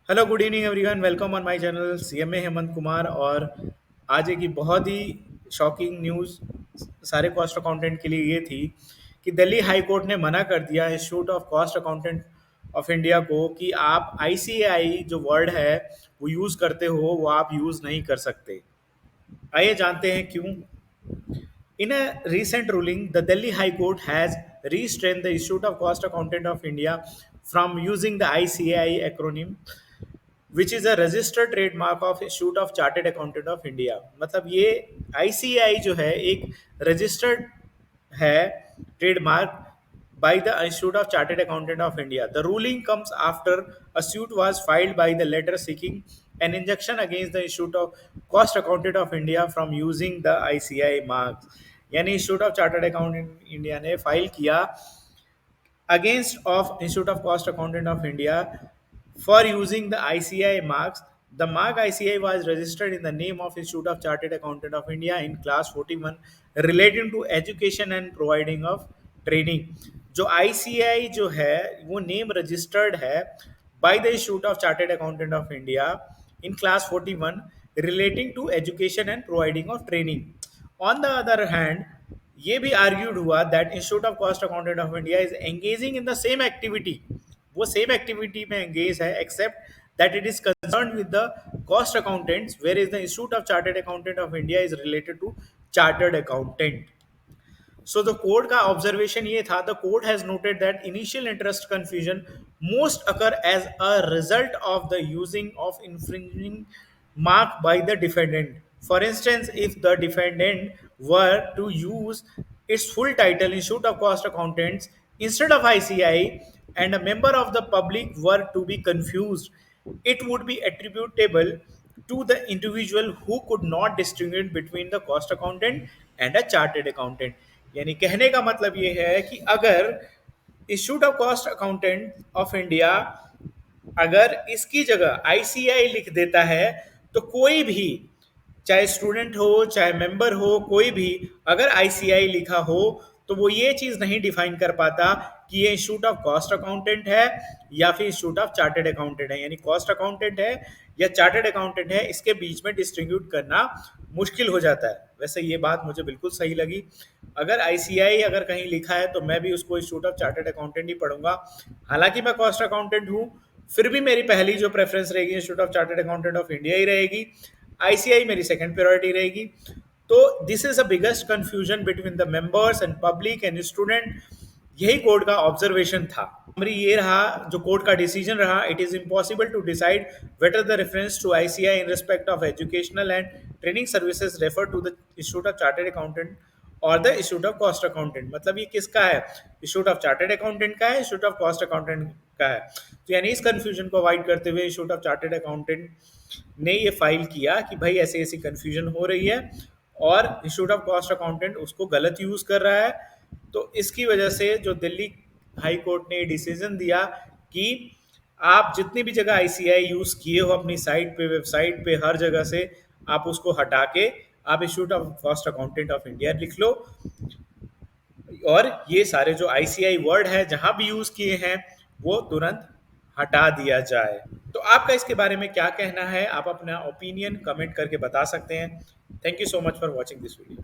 Hello good evening everyone, welcome on my channel CMA Hemant Kumar. और आज एक बहुत ही शॉकिंग न्यूज़ सारे कॉस्ट अकाउंटेंट के लिए ये थी कि दिल्ली हाई कोर्ट ने मना कर दिया institute of cost accountant of India को कि आप आईसीएआई जो वर्ड है वो यूज़ करते हो, वो आप यूज़ नहीं कर सकते। आइए जानते हैं क्यों। In a recent ruling, the Delhi High Court has restrained the Institute of Cost Accountant of India from using the ICAI acronym, which is a registered trademark of Institute of Chartered Accountant of India। मतलब ये ICAI जो है एक registered है trademark by the Institute of Chartered Accountant of India। The ruling comes after a suit was filed by the letter seeking an injunction against the Institute of Cost Accountant of India from using the ICAI marks। यानी institute of chartered accountant India ने file किया against of Institute of Cost Accountant of India for using the ICI marks. The mark ICI was registered in the name of Institute of Chartered Accountant of India in class 41 relating to education and providing of training। जो ICI जो है वो name registered है by the Institute of Chartered Accountant of India in class 41 relating to education and providing of training। On the other hand, ये भी argued हुआ that institute of cost accountant of India is engaging in the same activity. वो same activity में engage है except that it is concern with the cost accountants, where is the institute of chartered accountant of India is related to chartered accountant. So the court का observation ये था, the court has noted that initial interest confusion most occur as a result of the using of infringing mark by the defendant। For instance, if the defendant were to use its full title Institute of Cost Accountants instead of ICI and a member of the public were to be confused, it would be attributable to the individual who could not distinguish between the cost accountant and a chartered accountant। यानी कहने का मतलब ये है कि अगर institute of cost accountant of India अगर इसकी जगह आईसीआई लिख देता है तो कोई भी, चाहे स्टूडेंट हो चाहे मेंबर हो, कोई भी अगर आईसीआई लिखा हो तो वो ये चीज़ नहीं डिफाइन कर पाता कि ये इंस्टीट्यूट ऑफ कॉस्ट अकाउंटेंट है या फिर इंस्टीट्यूट ऑफ चार्टर्ड अकाउंटेंट है। यानी कॉस्ट अकाउंटेंट है या चार्टर्ड अकाउंटेंट है, इसके बीच में डिस्ट्रीब्यूट करना मुश्किल हो जाता है। वैसे ये बात मुझे बिल्कुल सही लगी। अगर आईसीआई अगर कहीं लिखा है तो मैं भी उसको इंस्टीट्यूट ऑफ चार्टर्ड अकाउंटेंट ही पढ़ूंगा। हालांकि मैं कॉस्ट अकाउंटेंट हूँ, फिर भी मेरी पहली जो प्रेफरेंस रहेगी institute of chartered accountant of India ही रहेगी। आईसीआई मेरी सेकंड प्रायोरिटी रहेगी। तो this is a biggest confusion between the members and public and student. यही कोर्ट का ऑब्जर्वेशन था। हमारी ये रहा जो कोर्ट का डिसीजन रहा, it is impossible to decide whether the reference to ICI in respect of educational and training services refer to the institute of chartered accountant और the institute of cost accountant. मतलब ये किसका है, institute of chartered accountant का है, institute of cost accountant का है। तो यानी इस कंफ्यूजन को अवॉइड करते हुए इंस्टीट्यूट ऑफ चार्टर्ड अकाउंटेंट ने ये फाइल किया कि भाई ऐसी ऐसी कंफ्यूजन हो रही है और इंस्टीट्यूट ऑफ कॉस्ट अकाउंटेंट उसको गलत यूज कर रहा है। तो इसकी वजह से जो दिल्ली हाई कोर्ट ने डिसीजन दिया कि आप जितनी भी जगह आईसीआई यूज किए हो अपनी साइट पे, वेबसाइट पे, हर जगह से आप उसको हटा के आप institute of cost accountant of India लिख लो और ये सारे जो आईसीआई वर्ड है जहां भी यूज किए हैं वो तुरंत हटा दिया जाए। तो आपका इसके बारे में क्या कहना है, आप अपना ओपिनियन कमेंट करके बता सकते हैं। Thank you so much for watching this video.